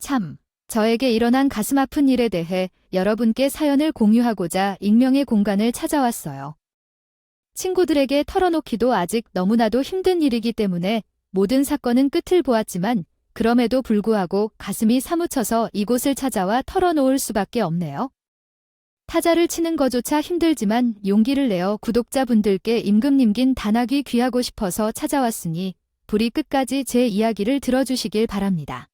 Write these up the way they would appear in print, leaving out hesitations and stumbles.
참, 저에게 일어난 가슴 아픈 일에 대해 여러분께 사연을 공유하고자 익명의 공간을 찾아왔어요. 친구들에게 털어놓기도 아직 너무나도 힘든 일이기 때문에 모든 사건은 끝을 보았지만 그럼에도 불구하고 가슴이 사무쳐서 이곳을 찾아와 털어놓을 수밖에 없네요. 타자를 치는 거조차 힘들지만 용기를 내어 구독자분들께 임금님긴 단학이 귀하고 싶어서 찾아왔으니 부디 끝까지 제 이야기를 들어주시길 바랍니다.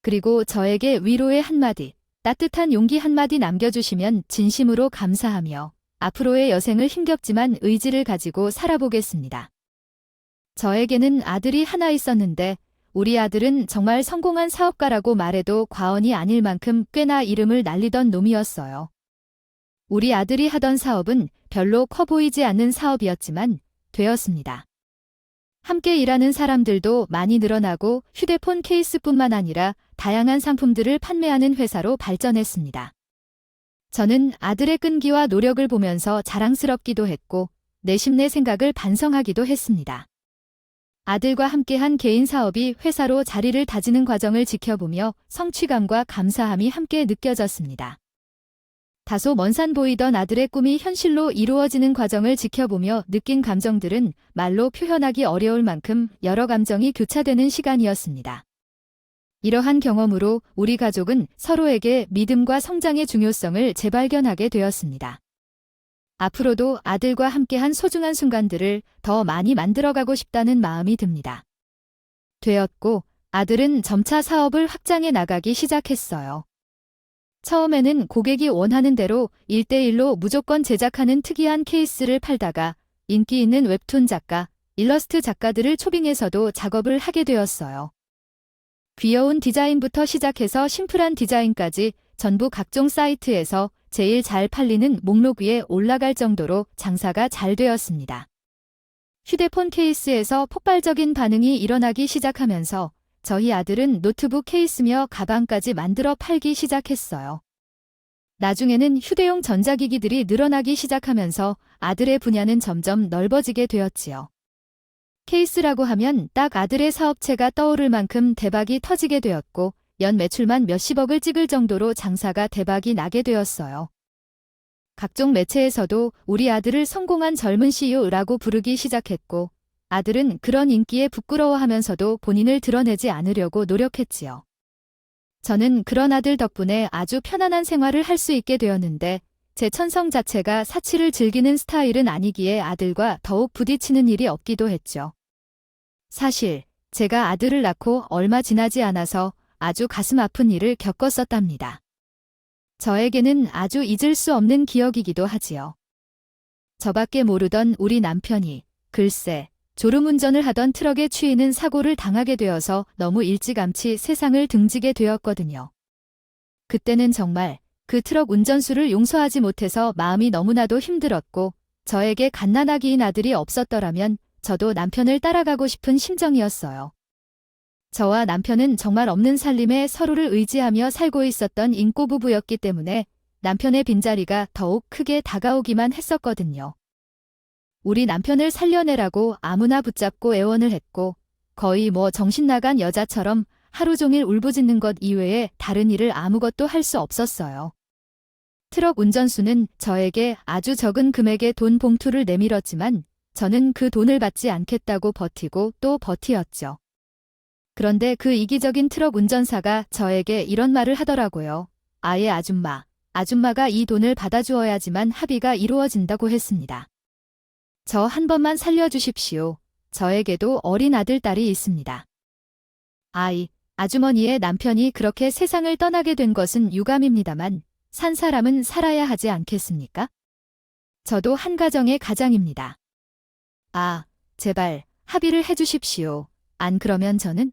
그리고 저에게 위로의 한마디, 따뜻한 용기 한마디 남겨주시면 진심으로 감사하며 앞으로의 여생을 힘겹지만 의지를 가지고 살아보겠습니다. 저에게는 아들이 하나 있었는데 우리 아들은 정말 성공한 사업가라고 말해도 과언이 아닐 만큼 꽤나 이름을 날리던 놈이었어요. 우리 아들이 하던 사업은 별로 커 보이지 않는 사업이었지만 되었습니다. 함께 일하는 사람들도 많이 늘어나고 휴대폰 케이스뿐만 아니라 다양한 상품들을 판매하는 회사로 발전했습니다. 저는 아들의 끈기와 노력을 보면서 자랑스럽기도 했고 내심 내 생각을 반성하기도 했습니다. 아들과 함께한 개인 사업이 회사로 자리를 다지는 과정을 지켜보며 성취감과 감사함이 함께 느껴졌습니다. 다소 먼 산 보이던 아들의 꿈이 현실로 이루어지는 과정을 지켜보며 느낀 감정들은 말로 표현하기 어려울 만큼 여러 감정이 교차되는 시간이었습니다. 이러한 경험으로 우리 가족은 서로에게 믿음과 성장의 중요성을 재발견하게 되었습니다. 앞으로도 아들과 함께한 소중한 순간들을 더 많이 만들어가고 싶다는 마음이 듭니다. 되었고 아들은 점차 사업을 확장해 나가기 시작했어요. 처음에는 고객이 원하는 대로 1대1로 무조건 제작하는 특이한 케이스를 팔다가 인기 있는 웹툰 작가, 일러스트 작가들을 초빙해서도 작업을 하게 되었어요. 귀여운 디자인부터 시작해서 심플한 디자인까지 전부 각종 사이트에서 제일 잘 팔리는 목록 위에 올라갈 정도로 장사가 잘 되었습니다. 휴대폰 케이스에서 폭발적인 반응이 일어나기 시작하면서 저희 아들은 노트북 케이스며 가방까지 만들어 팔기 시작했어요. 나중에는 휴대용 전자기기들이 늘어나기 시작하면서 아들의 분야는 점점 넓어지게 되었지요. 케이스라고 하면 딱 아들의 사업체가 떠오를 만큼 대박이 터지게 되었고 연 매출만 몇십억을 찍을 정도로 장사가 대박이 나게 되었어요. 각종 매체에서도 우리 아들을 성공한 젊은 CEO라고 부르기 시작했고 아들은 그런 인기에 부끄러워하면서도 본인을 드러내지 않으려고 노력했지요. 저는 그런 아들 덕분에 아주 편안한 생활을 할 수 있게 되었는데 제 천성 자체가 사치를 즐기는 스타일은 아니기에 아들과 더욱 부딪히는 일이 없기도 했죠. 사실 제가 아들을 낳고 얼마 지나지 않아서 아주 가슴 아픈 일을 겪었었답니다. 저에게는 아주 잊을 수 없는 기억이기도 하지요. 저밖에 모르던 우리 남편이 글쎄 졸음운전을 하던 트럭에 치이는 사고를 당하게 되어서 너무 일찌감치 세상을 등지게 되었거든요. 그때는 정말 그 트럭 운전수를 용서하지 못해서 마음이 너무나도 힘들었고 저에게 갓난아기인 아들이 없었더라면 저도 남편을 따라가고 싶은 심정이었어요. 저와 남편은 정말 없는 살림에 서로를 의지하며 살고 있었던 인꼬부부였기 때문에 남편의 빈자리가 더욱 크게 다가오기만 했었거든요. 우리 남편을 살려내라고 아무나 붙잡고 애원을 했고 거의 정신 나간 여자처럼 하루 종일 울부짖는 것 이외에 다른 일을 아무것도 할 수 없었어요. 트럭 운전수는 저에게 아주 적은 금액의 돈 봉투를 내밀었지만 저는 그 돈을 받지 않겠다고 버티고 또 버티었죠. 그런데 그 이기적인 트럭 운전사가 저에게 이런 말을 하더라고요. 아예 아줌마가 이 돈을 받아주어야지만 합의가 이루어진다고 했습니다. 저 한 번만 살려주십시오. 저에게도 어린 아들, 딸이 있습니다. 아주머니의 남편이 그렇게 세상을 떠나게 된 것은 유감입니다만 산 사람은 살아야 하지 않겠습니까? 저도 한 가정의 가장입니다. 제발 합의를 해주십시오. 안 그러면 저는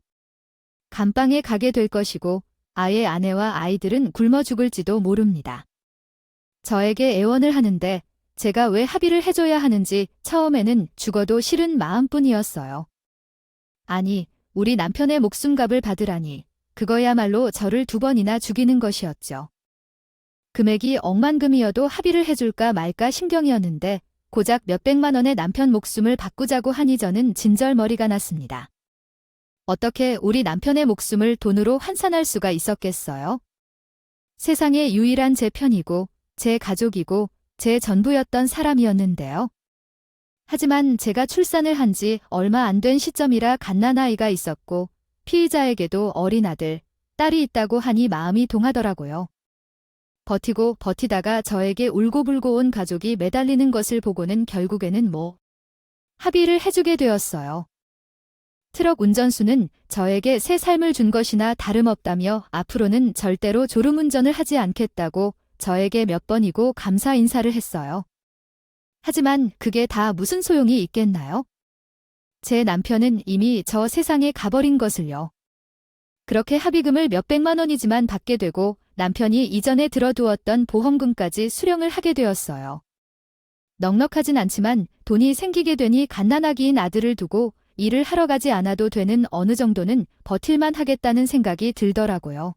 감방에 가게 될 것이고 아예 아내와 아이들은 굶어 죽을지도 모릅니다. 저에게 애원을 하는데 제가 왜 합의를 해줘야 하는지 처음에는 죽어도 싫은 마음뿐이었어요. 아니, 우리 남편의 목숨값을 받으라니 그거야말로 저를 2번이나 죽이는 것이었죠. 금액이 억만금이어도 합의를 해줄까 말까 신경이었는데 고작 몇백만 원의 남편 목숨을 바꾸자고 하니 저는 진절머리가 났습니다. 어떻게 우리 남편의 목숨을 돈으로 환산할 수가 있었겠어요? 세상에 유일한 제 편이고, 제 가족이고, 제 전부였던 사람이었는데요. 하지만 제가 출산을 한 지 얼마 안 된 시점이라 갓난아이가 있었고, 피의자에게도 어린 아들, 딸이 있다고 하니 마음이 동하더라고요. 버티고 버티다가 저에게 울고불고 온 가족이 매달리는 것을 보고는 결국에는 합의를 해주게 되었어요. 트럭 운전수는 저에게 새 삶을 준 것이나 다름없다며 앞으로는 절대로 졸음운전을 하지 않겠다고 저에게 몇 번이고 감사 인사를 했어요. 하지만 그게 다 무슨 소용이 있겠나요? 제 남편은 이미 저 세상에 가버린 것을요. 그렇게 합의금을 몇백만 원이지만 받게 되고 남편이 이전에 들어두었던 보험금까지 수령을 하게 되었어요. 넉넉하진 않지만 돈이 생기게 되니 갓난아기인 아들을 두고 일을 하러 가지 않아도 되는 어느 정도는 버틸만 하겠다는 생각이 들더라고요.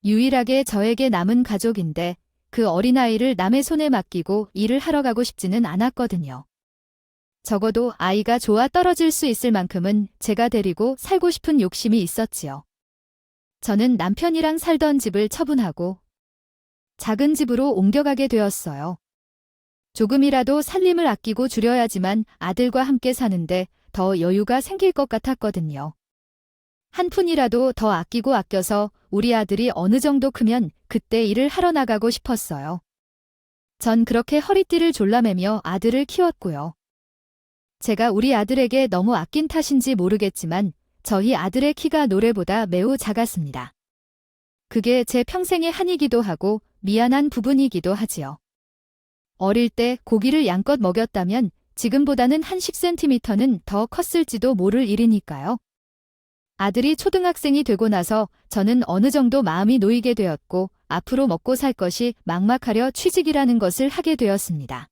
유일하게 저에게 남은 가족인데 그 어린아이를 남의 손에 맡기고 일을 하러 가고 싶지는 않았거든요. 적어도 아이가 좋아 떨어질 수 있을 만큼은 제가 데리고 살고 싶은 욕심이 있었지요. 저는 남편이랑 살던 집을 처분하고 작은 집으로 옮겨가게 되었어요. 조금이라도 살림을 아끼고 줄여야지만 아들과 함께 사는데 더 여유가 생길 것 같았거든요. 한 푼이라도 더 아끼고 아껴서 우리 아들이 어느 정도 크면 그때 일을 하러 나가고 싶었어요. 전 그렇게 허리띠를 졸라매며 아들을 키웠고요. 제가 우리 아들에게 너무 아낀 탓인지 모르겠지만 저희 아들의 키가 노래보다 매우 작았습니다. 그게 제 평생의 한이기도 하고 미안한 부분이기도 하지요. 어릴 때 고기를 양껏 먹였다면 지금보다는 한 10cm는 더 컸을지도 모를 일이니까요. 아들이 초등학생이 되고 나서 저는 어느 정도 마음이 놓이게 되었고 앞으로 먹고 살 것이 막막하려 취직이라는 것을 하게 되었습니다.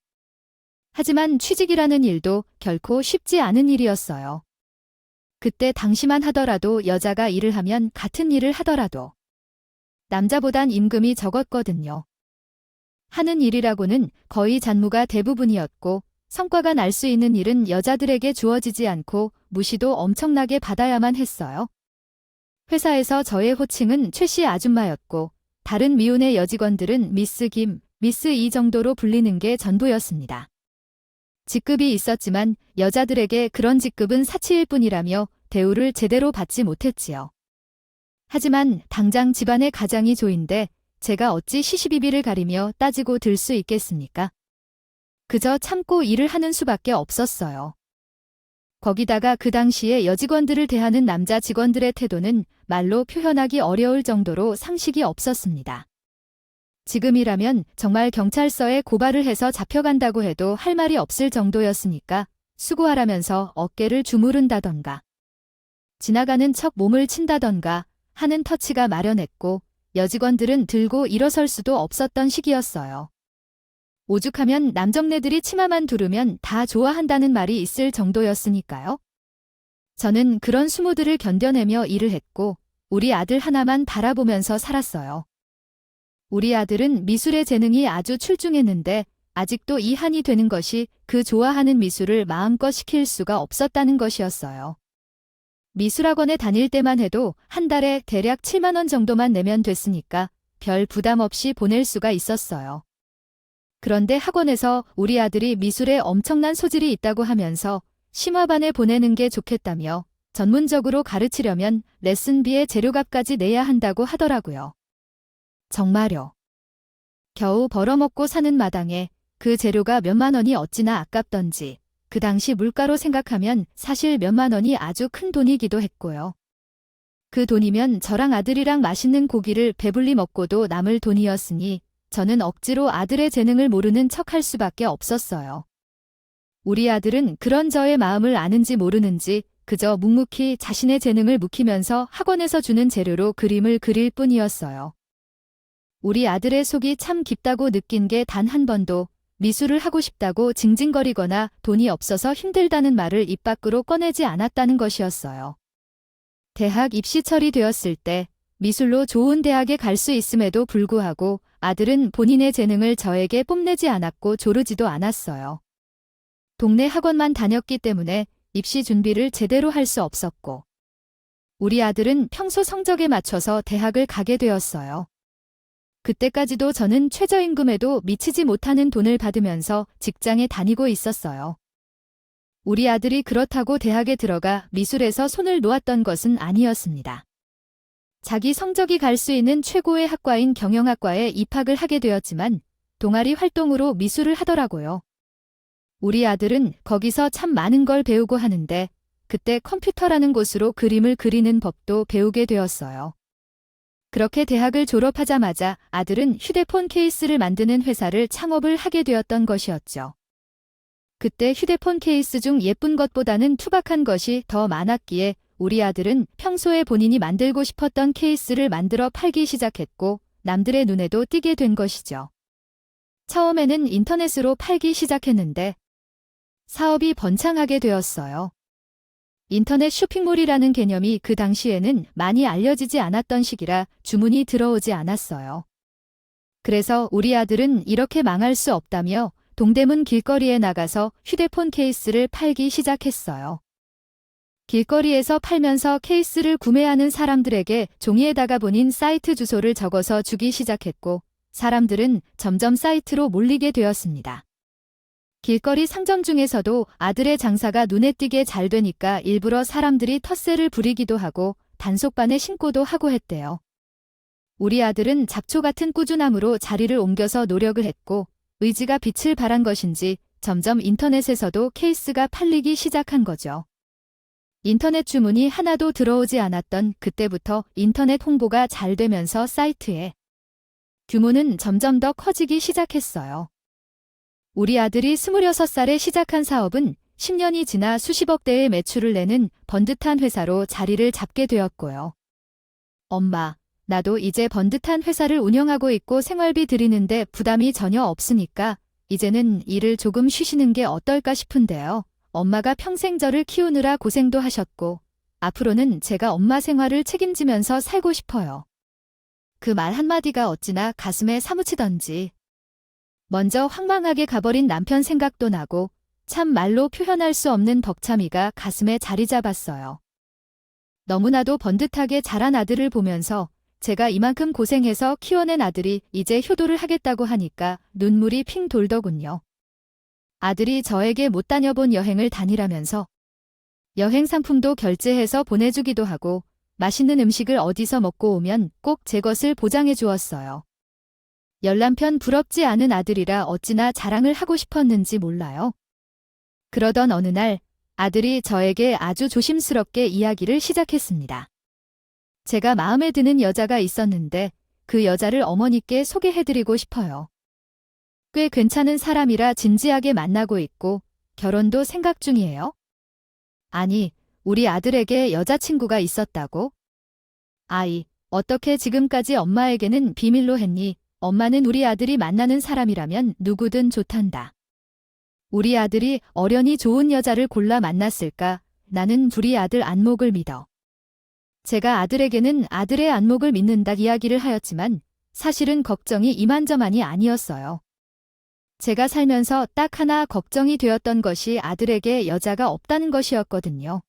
하지만 취직이라는 일도 결코 쉽지 않은 일이었어요. 그때 당시만 하더라도 여자가 일을 하면 같은 일을 하더라도 남자보단 임금이 적었거든요. 하는 일이라고는 거의 잔무가 대부분이었고 성과가 날 수 있는 일은 여자들에게 주어지지 않고 무시도 엄청나게 받아야만 했어요. 회사에서 저의 호칭은 최씨 아줌마였고 다른 미혼의 여직원들은 미스 김, 미스 이 정도로 불리는 게 전부였습니다. 직급이 있었지만 여자들에게 그런 직급은 사치일 뿐이라며 대우를 제대로 받지 못했지요. 하지만 당장 집안의 가장이 조인데 제가 어찌 시시비비를 가리며 따지고 들 수 있겠습니까? 그저 참고 일을 하는 수밖에 없었어요. 거기다가 그 당시에 여직원들을 대하는 남자 직원들의 태도는 말로 표현하기 어려울 정도로 상식이 없었습니다. 지금이라면 정말 경찰서에 고발을 해서 잡혀간다고 해도 할 말이 없을 정도였으니까 수고하라면서 어깨를 주무른다던가 지나가는 척 몸을 친다던가 하는 터치가 마련했고 여직원들은 들고 일어설 수도 없었던 시기였어요. 오죽하면 남정네들이 치마만 두르면 다 좋아한다는 말이 있을 정도였으니까요. 저는 그런 수모들을 견뎌내며 일을 했고 우리 아들 하나만 바라보면서 살았어요. 우리 아들은 미술의 재능이 아주 출중했는데 아직도 이 한이 되는 것이 그 좋아하는 미술을 마음껏 시킬 수가 없었다는 것이었어요. 미술학원에 다닐 때만 해도 한 달에 대략 7만 원 정도만 내면 됐으니까 별 부담 없이 보낼 수가 있었어요. 그런데 학원에서 우리 아들이 미술에 엄청난 소질이 있다고 하면서 심화반에 보내는 게 좋겠다며 전문적으로 가르치려면 레슨비에 재료값까지 내야 한다고 하더라고요. 정말요. 겨우 벌어먹고 사는 마당에 그 재료가 몇만 원이 어찌나 아깝던지 그 당시 물가로 생각하면 사실 몇만 원이 아주 큰 돈이기도 했고요. 그 돈이면 저랑 아들이랑 맛있는 고기를 배불리 먹고도 남을 돈이었으니 저는 억지로 아들의 재능을 모르는 척할 수밖에 없었어요. 우리 아들은 그런 저의 마음을 아는지 모르는지 그저 묵묵히 자신의 재능을 묵히면서 학원에서 주는 재료로 그림을 그릴 뿐이었어요. 우리 아들의 속이 참 깊다고 느낀 게 단 한 번도 미술을 하고 싶다고 징징거리거나 돈이 없어서 힘들다는 말을 입 밖으로 꺼내지 않았다는 것이었어요. 대학 입시철이 되었을 때 미술로 좋은 대학에 갈 수 있음에도 불구하고 아들은 본인의 재능을 저에게 뽐내지 않았고 조르지도 않았어요. 동네 학원만 다녔기 때문에 입시 준비를 제대로 할 수 없었고 우리 아들은 평소 성적에 맞춰서 대학을 가게 되었어요. 그때까지도 저는 최저임금에도 미치지 못하는 돈을 받으면서 직장에 다니고 있었어요. 우리 아들이 그렇다고 대학에 들어가 미술에서 손을 놓았던 것은 아니었습니다. 자기 성적이 갈 수 있는 최고의 학과인 경영학과에 입학을 하게 되었지만 동아리 활동으로 미술을 하더라고요. 우리 아들은 거기서 참 많은 걸 배우고 하는데 그때 컴퓨터라는 곳으로 그림을 그리는 법도 배우게 되었어요. 그렇게 대학을 졸업하자마자 아들은 휴대폰 케이스를 만드는 회사를 창업을 하게 되었던 것이었죠. 그때 휴대폰 케이스 중 예쁜 것보다는 투박한 것이 더 많았기에 우리 아들은 평소에 본인이 만들고 싶었던 케이스를 만들어 팔기 시작했고 남들의 눈에도 띄게 된 것이죠. 처음에는 인터넷으로 팔기 시작했는데 사업이 번창하게 되었어요. 인터넷 쇼핑몰이라는 개념이 그 당시에는 많이 알려지지 않았던 시기라 주문이 들어오지 않았어요. 그래서 우리 아들은 이렇게 망할 수 없다며 동대문 길거리에 나가서 휴대폰 케이스를 팔기 시작했어요. 길거리에서 팔면서 케이스를 구매하는 사람들에게 종이에다가 본인 사이트 주소를 적어서 주기 시작했고 사람들은 점점 사이트로 몰리게 되었습니다. 길거리 상점 중에서도 아들의 장사가 눈에 띄게 잘 되니까 일부러 사람들이 텃세를 부리기도 하고 단속반에 신고도 하고 했대요. 우리 아들은 잡초 같은 꾸준함으로 자리를 옮겨서 노력을 했고 의지가 빛을 발한 것인지 점점 인터넷에서도 케이스가 팔리기 시작한 거죠. 인터넷 주문이 하나도 들어오지 않았던 그때부터 인터넷 홍보가 잘 되면서 사이트의 규모는 점점 더 커지기 시작했어요. 우리 아들이 26살에 시작한 사업은 10년이 지나 수십억 대의 매출을 내는 번듯한 회사로 자리를 잡게 되었고요. 엄마, 나도 이제 번듯한 회사를 운영하고 있고 생활비 드리는데 부담이 전혀 없으니까 이제는 일을 조금 쉬시는 게 어떨까 싶은데요. 엄마가 평생 저를 키우느라 고생도 하셨고 앞으로는 제가 엄마 생활을 책임지면서 살고 싶어요. 그 말 한마디가 어찌나 가슴에 사무치던지. 먼저 황망하게 가버린 남편 생각도 나고 참 말로 표현할 수 없는 벅차미가 가슴에 자리 잡았어요. 너무나도 번듯하게 자란 아들을 보면서 제가 이만큼 고생해서 키워낸 아들이 이제 효도를 하겠다고 하니까 눈물이 핑 돌더군요. 아들이 저에게 못 다녀본 여행을 다니라면서 여행 상품도 결제해서 보내주기도 하고 맛있는 음식을 어디서 먹고 오면 꼭 제 것을 보장해 주었어요. 열남편 부럽지 않은 아들이라 어찌나 자랑을 하고 싶었는지 몰라요. 그러던 어느 날 아들이 저에게 아주 조심스럽게 이야기를 시작했습니다. 제가 마음에 드는 여자가 있었는데 그 여자를 어머니께 소개해드리고 싶어요. 꽤 괜찮은 사람이라 진지하게 만나고 있고 결혼도 생각 중이에요. 아니, 우리 아들에게 여자친구가 있었다고? 아이, 어떻게 지금까지 엄마에게는 비밀로 했니? 엄마는 우리 아들이 만나는 사람이라면 누구든 좋단다. 우리 아들이 어련히 좋은 여자를 골라 만났을까? 나는 우리 아들 안목을 믿어. 제가 아들에게는 아들의 안목을 믿는다 이야기를 하였지만 사실은 걱정이 이만저만이 아니었어요. 제가 살면서 딱 하나 걱정이 되었던 것이 아들에게 여자가 없다는 것이었거든요.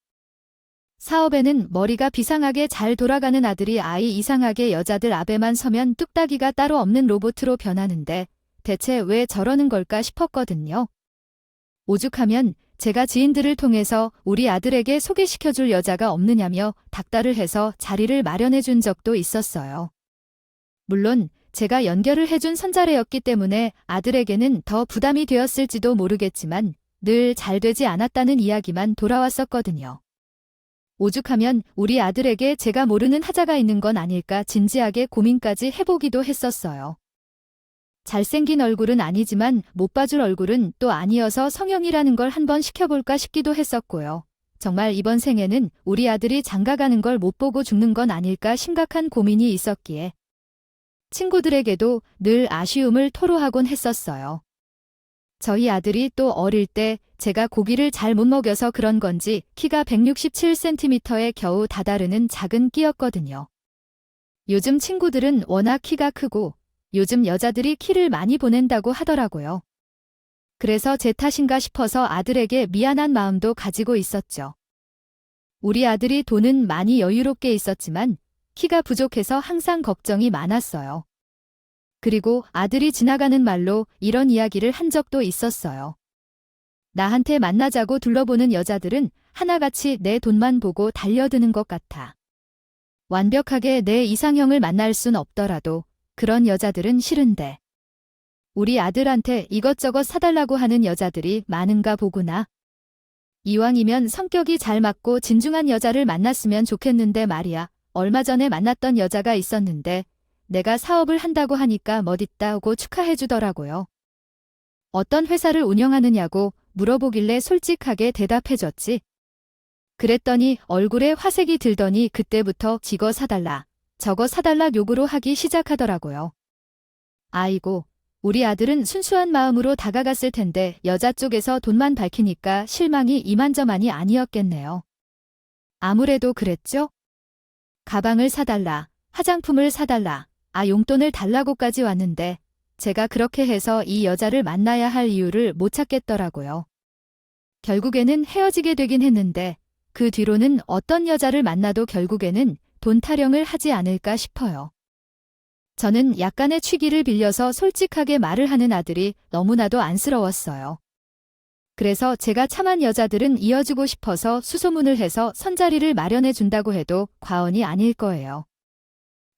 사업에는 머리가 비상하게 잘 돌아가는 아들이 아이 이상하게 여자들 앞에만 서면 뚝딱이가 따로 없는 로봇으로 변하는데 대체 왜 저러는 걸까 싶었거든요. 오죽하면 제가 지인들을 통해서 우리 아들에게 소개시켜줄 여자가 없느냐며 닥달을 해서 자리를 마련해 준 적도 있었어요. 물론 제가 연결을 해준 선자래였기 때문에 아들에게는 더 부담이 되었을지도 모르겠지만 늘 잘 되지 않았다는 이야기만 돌아왔었거든요. 오죽하면 우리 아들에게 제가 모르는 하자가 있는 건 아닐까 진지하게 고민까지 해보기도 했었어요. 잘생긴 얼굴은 아니지만 못 봐줄 얼굴은 또 아니어서 성형이라는 걸 한번 시켜볼까 싶기도 했었고요. 정말 이번 생에는 우리 아들이 장가가는 걸 못 보고 죽는 건 아닐까 심각한 고민이 있었기에 친구들에게도 늘 아쉬움을 토로하곤 했었어요. 저희 아들이 또 어릴 때 제가 고기를 잘 못 먹여서 그런 건지 키가 167cm에 겨우 다다르는 작은 끼였거든요. 요즘 친구들은 워낙 키가 크고 요즘 여자들이 키를 많이 보낸다고 하더라고요. 그래서 제 탓인가 싶어서 아들에게 미안한 마음도 가지고 있었죠. 우리 아들이 돈은 많이 여유롭게 있었지만 키가 부족해서 항상 걱정이 많았어요. 그리고 아들이 지나가는 말로 이런 이야기를 한 적도 있었어요. 나한테 만나자고 둘러보는 여자들은 하나같이 내 돈만 보고 달려드는 것 같아. 완벽하게 내 이상형을 만날 순 없더라도 그런 여자들은 싫은데. 우리 아들한테 이것저것 사달라고 하는 여자들이 많은가 보구나. 이왕이면 성격이 잘 맞고 진중한 여자를 만났으면 좋겠는데 말이야. 얼마 전에 만났던 여자가 있었는데 내가 사업을 한다고 하니까 멋있다고 축하해 주더라고요. 어떤 회사를 운영하느냐고 물어보길래 솔직하게 대답해줬지. 그랬더니 얼굴에 화색이 들더니 그때부터 이거 사달라, 저거 사달라 욕으로 하기 시작하더라고요. 아이고, 우리 아들은 순수한 마음으로 다가갔을 텐데 여자 쪽에서 돈만 밝히니까 실망이 이만저만이 아니었겠네요. 아무래도 그랬죠? 가방을 사달라, 화장품을 사달라, 용돈을 달라고까지 왔는데 제가 그렇게 해서 이 여자를 만나야 할 이유를 못 찾겠더라고요. 결국에는 헤어지게 되긴 했는데 그 뒤로는 어떤 여자를 만나도 결국에는 돈 타령을 하지 않을까 싶어요. 저는 약간의 취기를 빌려서 솔직하게 말을 하는 아들이 너무나도 안쓰러웠어요. 그래서 제가 참한 여자들은 이어주고 싶어서 수소문을 해서 선자리를 마련해 준다고 해도 과언이 아닐 거예요.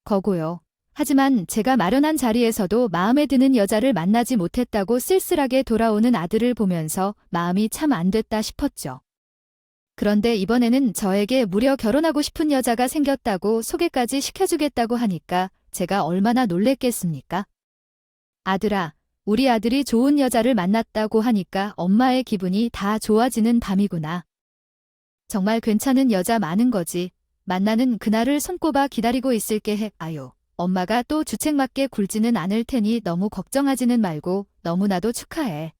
거고요. 하지만 제가 마련한 자리에서도 마음에 드는 여자를 만나지 못했다고 쓸쓸하게 돌아오는 아들을 보면서 마음이 참 안 됐다 싶었죠. 그런데 이번에는 저에게 무려 결혼하고 싶은 여자가 생겼다고 소개까지 시켜주겠다고 하니까 제가 얼마나 놀랬겠습니까? 아들아, 우리 아들이 좋은 여자를 만났다고 하니까 엄마의 기분이 다 좋아지는 밤이구나. 정말 괜찮은 여자 많은 거지. 만나는 그날을 손꼽아 기다리고 있을게 해. 엄마가 또 주책맞게 굴지는 않을 테니 너무 걱정하지는 말고 너무나도 축하해.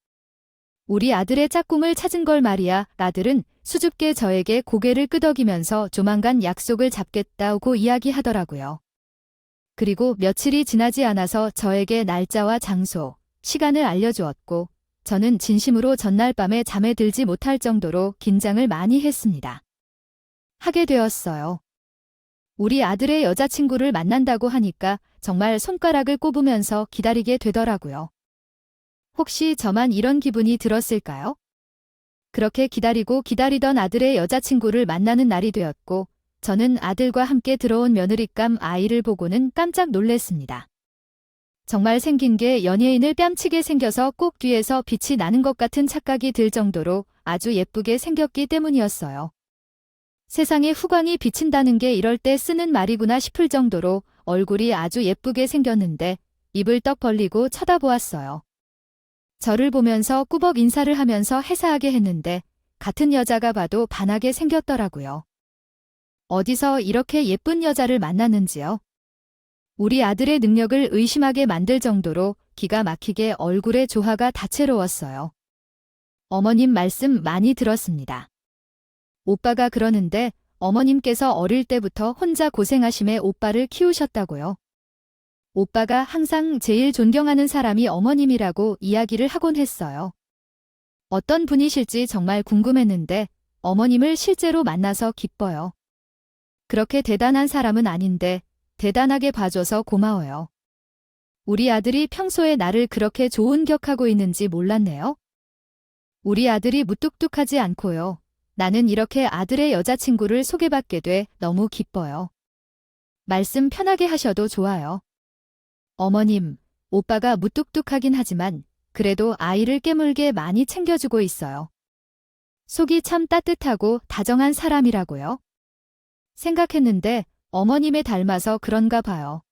우리 아들의 짝꿍을 찾은 걸 말이야. 아들은 수줍게 저에게 고개를 끄덕이면서 조만간 약속을 잡겠다고 이야기하더라고요. 그리고 며칠이 지나지 않아서 저에게 날짜와 장소, 시간을 알려주었고 저는 진심으로 전날 밤에 잠에 들지 못할 정도로 긴장을 많이 했습니다. 하게 되었어요. 우리 아들의 여자친구를 만난다고 하니까 정말 손가락을 꼽으면서 기다리게 되더라고요. 혹시 저만 이런 기분이 들었을까요? 그렇게 기다리고 기다리던 아들의 여자친구를 만나는 날이 되었고 저는 아들과 함께 들어온 며느리감 아이를 보고는 깜짝 놀랐습니다. 정말 생긴 게 연예인을 뺨치게 생겨서 꼭 뒤에서 빛이 나는 것 같은 착각이 들 정도로 아주 예쁘게 생겼기 때문이었어요. 세상에 후광이 비친다는 게 이럴 때 쓰는 말이구나 싶을 정도로 얼굴이 아주 예쁘게 생겼는데 입을 떡 벌리고 쳐다보았어요. 저를 보면서 꾸벅 인사를 하면서 해사하게 했는데 같은 여자가 봐도 반하게 생겼더라고요. 어디서 이렇게 예쁜 여자를 만났는지요? 우리 아들의 능력을 의심하게 만들 정도로 기가 막히게 얼굴에 조화가 다채로웠어요. 어머님 말씀 많이 들었습니다. 오빠가 그러는데 어머님께서 어릴 때부터 혼자 고생하심에 오빠를 키우셨다고요. 오빠가 항상 제일 존경하는 사람이 어머님이라고 이야기를 하곤 했어요. 어떤 분이실지 정말 궁금했는데 어머님을 실제로 만나서 기뻐요. 그렇게 대단한 사람은 아닌데 대단하게 봐줘서 고마워요. 우리 아들이 평소에 나를 그렇게 좋은 격하고 있는지 몰랐네요. 우리 아들이 무뚝뚝하지 않고요. 나는 이렇게 아들의 여자친구를 소개받게 돼 너무 기뻐요. 말씀 편하게 하셔도 좋아요. 어머님, 오빠가 무뚝뚝하긴 하지만 그래도 아이를 깨물게 많이 챙겨주고 있어요. 속이 참 따뜻하고 다정한 사람이라고요. 생각했는데 어머님에 닮아서 그런가 봐요.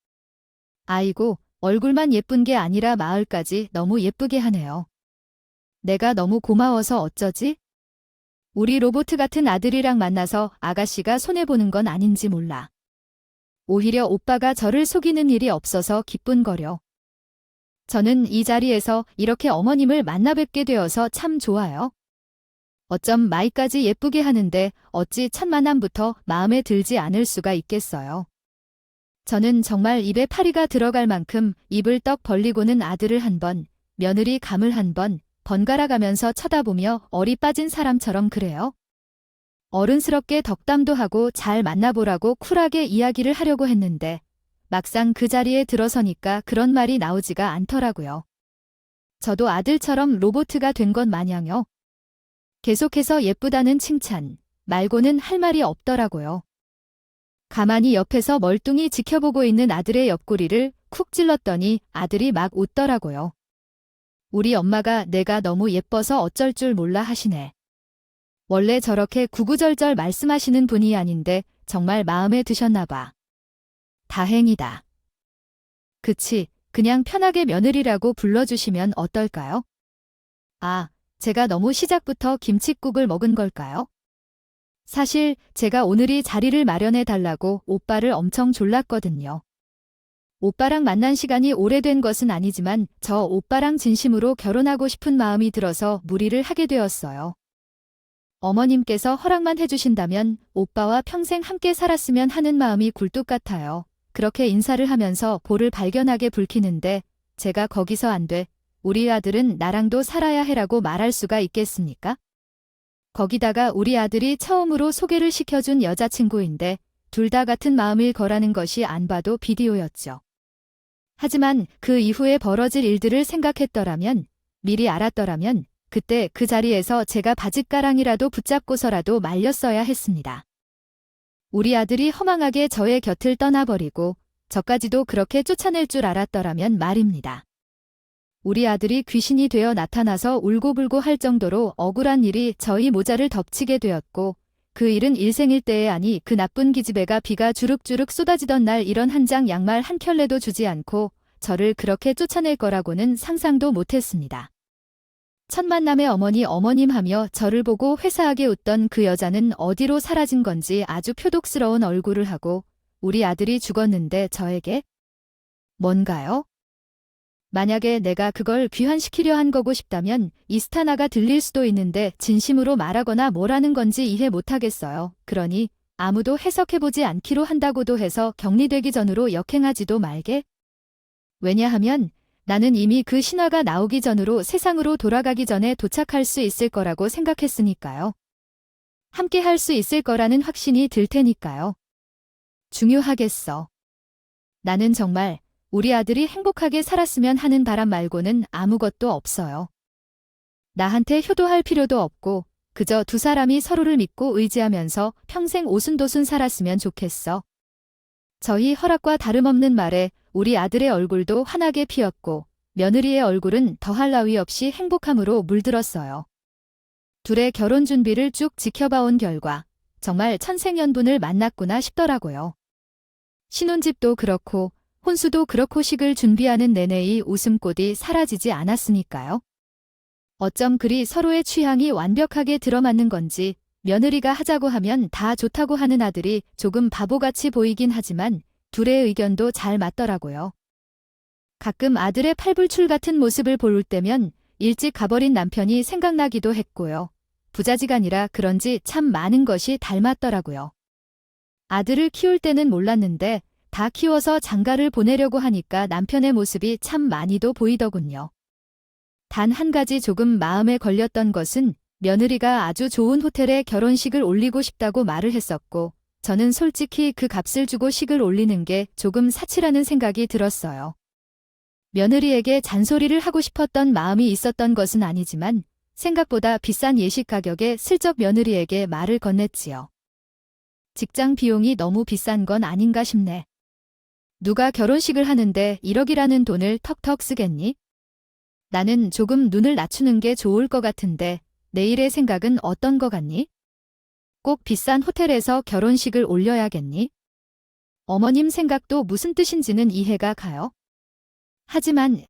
아이고, 얼굴만 예쁜 게 아니라 마을까지 너무 예쁘게 하네요. 내가 너무 고마워서 어쩌지? 우리 로봇 같은 아들이랑 만나서 아가씨가 손해보는 건 아닌지 몰라. 오히려 오빠가 저를 속이는 일이 없어서 기쁜거려. 저는 이 자리에서 이렇게 어머님을 만나 뵙게 되어서 참 좋아요. 어쩜 마이까지 예쁘게 하는데 어찌 첫 만남부터 마음에 들지 않을 수가 있겠어요. 저는 정말 입에 파리가 들어갈 만큼 입을 떡 벌리고는 아들을 한 번, 며느리 감을 한 번, 번갈아 가면서 쳐다보며 얼이 빠진 사람처럼 그래요. 어른스럽게 덕담도 하고 잘 만나보라고 쿨하게 이야기를 하려고 했는데 막상 그 자리에 들어서니까 그런 말이 나오지가 않더라고요. 저도 아들처럼 로보트가 된 것 마냥요. 계속해서 예쁘다는 칭찬 말고는 할 말이 없더라고요. 가만히 옆에서 멀뚱히 지켜보고 있는 아들의 옆구리를 쿡 찔렀더니 아들이 막 웃더라고요. 우리 엄마가 내가 너무 예뻐서 어쩔 줄 몰라 하시네. 원래 저렇게 구구절절 말씀하시는 분이 아닌데 정말 마음에 드셨나 봐. 다행이다. 그치, 그냥 편하게 며느리라고 불러주시면 어떨까요? 아, 제가 너무 시작부터 김칫국을 먹은 걸까요? 사실 제가 오늘이 자리를 마련해 달라고 오빠를 엄청 졸랐거든요. 오빠랑 만난 시간이 오래된 것은 아니지만 저 오빠랑 진심으로 결혼하고 싶은 마음이 들어서 무리를 하게 되었어요. 어머님께서 허락만 해주신다면 오빠와 평생 함께 살았으면 하는 마음이 굴뚝 같아요. 그렇게 인사를 하면서 볼을 발견하게 붉히는데 제가 거기서 안 돼. 우리 아들은 나랑도 살아야 해라고 말할 수가 있겠습니까? 거기다가 우리 아들이 처음으로 소개를 시켜준 여자친구인데 둘 다 같은 마음일 거라는 것이 안 봐도 비디오였죠. 하지만 그 이후에 벌어질 일들을 생각했더라면, 미리 알았더라면 그때 그 자리에서 제가 바짓가랑이라도 붙잡고서라도 말렸어야 했습니다. 우리 아들이 허망하게 저의 곁을 떠나버리고 저까지도 그렇게 쫓아낼 줄 알았더라면 말입니다. 우리 아들이 귀신이 되어 나타나서 울고불고 할 정도로 억울한 일이 저희 모자를 덮치게 되었고 그 일은 일생일대에 아니 그 나쁜 기집애가 비가 주룩주룩 쏟아지던 날 이런 한 장 양말 한 켤레도 주지 않고 저를 그렇게 쫓아낼 거라고는 상상도 못했습니다. 첫 만남의 어머님 하며 저를 보고 회사하게 웃던 그 여자는 어디로 사라진 건지 아주 표독스러운 얼굴을 하고 우리 아들이 죽었는데 저에게 뭔가요? 만약에 내가 그걸 귀환시키려 한 거고 싶다면 이스타나가 들릴 수도 있는데 진심으로 말하거나 뭐라는 건지 이해 못하겠어요. 그러니 아무도 해석해보지 않기로 한다고도 해서 격리되기 전으로 역행하지도 말게. 왜냐하면 나는 이미 그 신화가 나오기 전으로 세상으로 돌아가기 전에 도착할 수 있을 거라고 생각했으니까요. 함께 할 수 있을 거라는 확신이 들 테니까요. 중요하겠어. 나는 정말 우리 아들이 행복하게 살았으면 하는 바람 말고는 아무것도 없어요. 나한테 효도할 필요도 없고 그저 두 사람이 서로를 믿고 의지하면서 평생 오순도순 살았으면 좋겠어. 저희 허락과 다름없는 말에 우리 아들의 얼굴도 환하게 피었고 며느리의 얼굴은 더할 나위 없이 행복함으로 물들었어요. 둘의 결혼 준비를 쭉 지켜봐온 결과 정말 천생연분을 만났구나 싶더라고요. 신혼집도 그렇고 혼수도 그렇고 식을 준비하는 내내 이 웃음꽃이 사라지지 않았으니까요. 어쩜 그리 서로의 취향이 완벽하게 들어맞는 건지 며느리가 하자고 하면 다 좋다고 하는 아들이 조금 바보같이 보이긴 하지만 둘의 의견도 잘 맞더라고요. 가끔 아들의 팔불출 같은 모습을 볼 때면 일찍 가버린 남편이 생각나기도 했고요. 부자지간이라 그런지 참 많은 것이 닮았더라고요. 아들을 키울 때는 몰랐는데 다 키워서 장가를 보내려고 하니까 남편의 모습이 참 많이도 보이더군요. 단 한 가지 조금 마음에 걸렸던 것은 며느리가 아주 좋은 호텔에 결혼식을 올리고 싶다고 말을 했었고 저는 솔직히 그 값을 주고 식을 올리는 게 조금 사치라는 생각이 들었어요. 며느리에게 잔소리를 하고 싶었던 마음이 있었던 것은 아니지만 생각보다 비싼 예식 가격에 슬쩍 며느리에게 말을 건넸지요. 직장 비용이 너무 비싼 건 아닌가 싶네. 누가 결혼식을 하는데 1억이라는 돈을 턱턱 쓰겠니? 나는 조금 눈을 낮추는 게 좋을 것 같은데 내일의 생각은 어떤 거 같니? 꼭 비싼 호텔에서 결혼식을 올려야겠니? 어머님 생각도 무슨 뜻인지는 이해가 가요. 하지만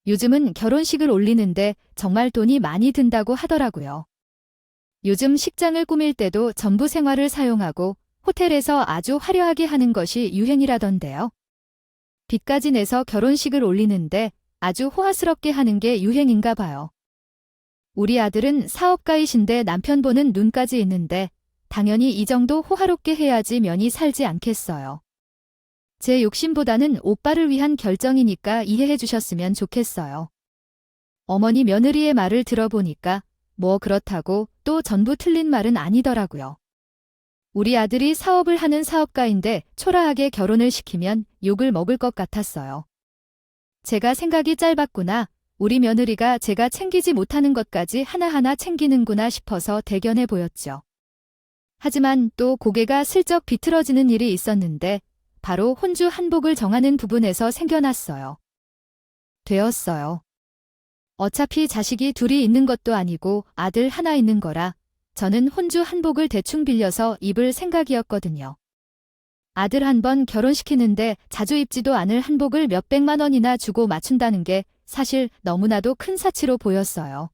요즘은 결혼식을 올리는데 정말 돈이 많이 든다고 하더라고요. 요즘 식장을 꾸밀 때도 전부 생화를 사용하고 호텔에서 아주 화려하게 하는 것이 유행이라던데요. 빚까지 내서 결혼식을 올리는데 아주 호화스럽게 하는 게 유행인가 봐요. 우리 아들은 사업가이신데 남편 보는 눈까지 있는데 당연히 이 정도 호화롭게 해야지 면이 살지 않겠어요. 제 욕심보다는 오빠를 위한 결정이니까 이해해 주셨으면 좋겠어요. 어머니 며느리의 말을 들어보니까 뭐 그렇다고 그것도 전부 틀린 말은 아니더라고요. 우리 아들이 사업을 하는 사업가인데 초라하게 결혼을 시키면 욕을 먹을 것 같았어요. 제가 생각이 짧았구나. 우리 며느리가 제가 챙기지 못하는 것까지 하나하나 챙기는구나 싶어서 대견해 보였죠. 하지만 또 고개가 슬쩍 비틀어지는 일이 있었는데 바로 혼주 한복을 정하는 부분에서 생겨났어요. 되었어요. 어차피 자식이 둘이 있는 것도 아니고 아들 하나 있는 거라 저는 혼주 한복을 대충 빌려서 입을 생각이었거든요. 아들 한 번 결혼시키는데 자주 입지도 않을 한복을 몇백만 원이나 주고 맞춘다는 게 사실 너무나도 큰 사치로 보였어요.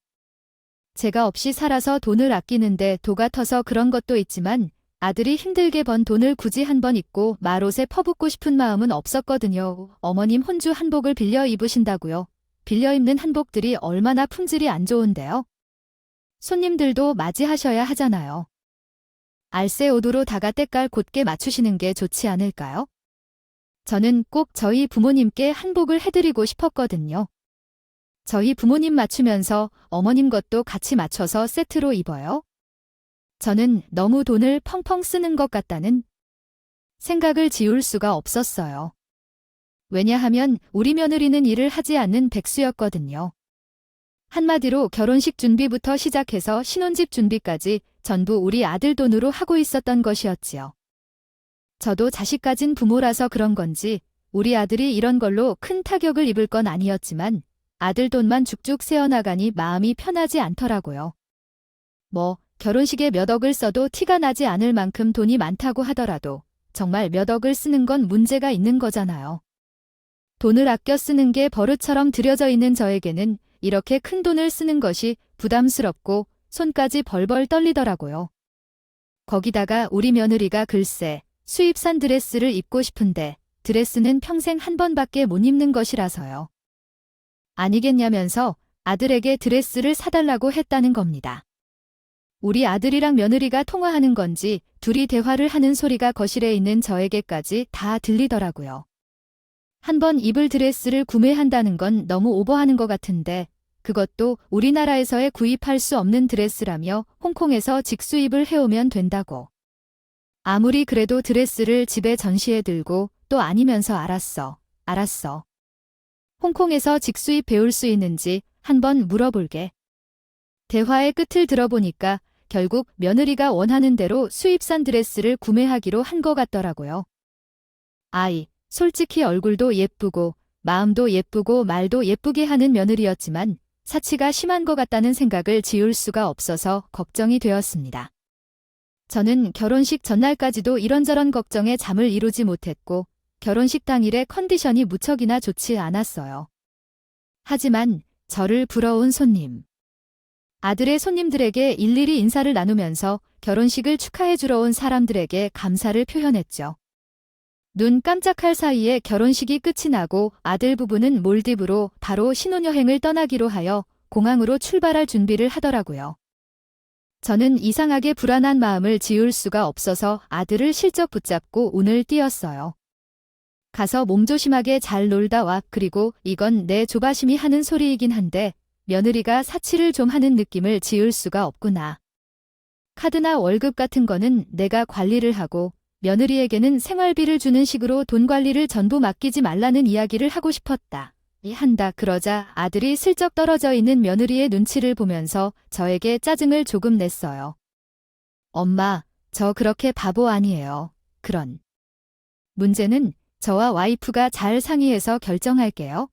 제가 없이 살아서 돈을 아끼는데 도가 터서 그런 것도 있지만 아들이 힘들게 번 돈을 굳이 한 번 입고 말옷에 퍼붓고 싶은 마음은 없었거든요. 어머님 혼주 한복을 빌려 입으신다고요? 빌려 입는 한복들이 얼마나 품질이 안 좋은데요? 손님들도 맞이하셔야 하잖아요. 알세 오도로 다가 때깔 곧게 맞추시는 게 좋지 않을까요? 저는 꼭 저희 부모님께 한복을 해드리고 싶었거든요. 저희 부모님 맞추면서 어머님 것도 같이 맞춰서 세트로 입어요. 저는 너무 돈을 펑펑 쓰는 것 같다는 생각을 지울 수가 없었어요. 왜냐하면 우리 며느리는 일을 하지 않는 백수였거든요. 한마디로 결혼식 준비부터 시작해서 신혼집 준비까지 전부 우리 아들 돈으로 하고 있었던 것이었지요. 저도 자식 가진 부모라서 그런 건지 우리 아들이 이런 걸로 큰 타격을 입을 건 아니었지만 아들 돈만 쭉쭉 새어나가니 마음이 편하지 않더라고요. 결혼식에 몇 억을 써도 티가 나지 않을 만큼 돈이 많다고 하더라도 정말 몇 억을 쓰는 건 문제가 있는 거잖아요. 돈을 아껴 쓰는 게 버릇처럼 들여져 있는 저에게는 이렇게 큰 돈을 쓰는 것이 부담스럽고 손까지 벌벌 떨리더라고요. 거기다가 우리 며느리가 글쎄 수입산 드레스를 입고 싶은데 드레스는 평생 한 번밖에 못 입는 것이라서요. 아니겠냐면서 아들에게 드레스를 사달라고 했다는 겁니다. 우리 아들이랑 며느리가 통화하는 건지 둘이 대화를 하는 소리가 거실에 있는 저에게까지 다 들리더라고요. 한 번 입을 드레스를 구매한다는 건 너무 오버하는 것 같은데 그것도 우리나라에서의 구입할 수 없는 드레스라며 홍콩에서 직수입을 해오면 된다고. 아무리 그래도 드레스를 집에 전시해 들고 또 아니면서 알았어. 홍콩에서 직수입 배울 수 있는지 한번 물어볼게. 대화의 끝을 들어보니까 결국 며느리가 원하는 대로 수입산 드레스를 구매하기로 한 것 같더라고요. 솔직히 얼굴도 예쁘고 마음도 예쁘고 말도 예쁘게 하는 며느리였지만 사치가 심한 것 같다는 생각을 지울 수가 없어서 걱정이 되었습니다. 저는 결혼식 전날까지도 이런저런 걱정에 잠을 이루지 못했고 결혼식 당일의 컨디션이 무척이나 좋지 않았어요. 하지만 저를 부러운 손님. 아들의 손님들에게 일일이 인사를 나누면서 결혼식을 축하해 주러 온 사람들에게 감사를 표현했죠. 눈 깜짝할 사이에 결혼식이 끝이 나고 아들 부부는 몰디브로 바로 신혼여행을 떠나기로 하여 공항으로 출발할 준비를 하더라고요. 저는 이상하게 불안한 마음을 지울 수가 없어서 아들을 실적 붙잡고 운을 띄었어요. 가서 몸조심하게 잘 놀다 와. 그리고 이건 내 조바심이 하는 소리이긴 한데 며느리가 사치를 좀 하는 느낌을 지울 수가 없구나. 카드나 월급 같은 거는 내가 관리를 하고 며느리에게는 생활비를 주는 식으로 돈 관리를 전부 맡기지 말라는 이야기를 하고 싶었다. 그러자 아들이 슬쩍 떨어져 있는 며느리의 눈치를 보면서 저에게 짜증을 조금 냈어요. 엄마, 저 그렇게 바보 아니에요. 문제는 저와 와이프가 잘 상의해서 결정할게요.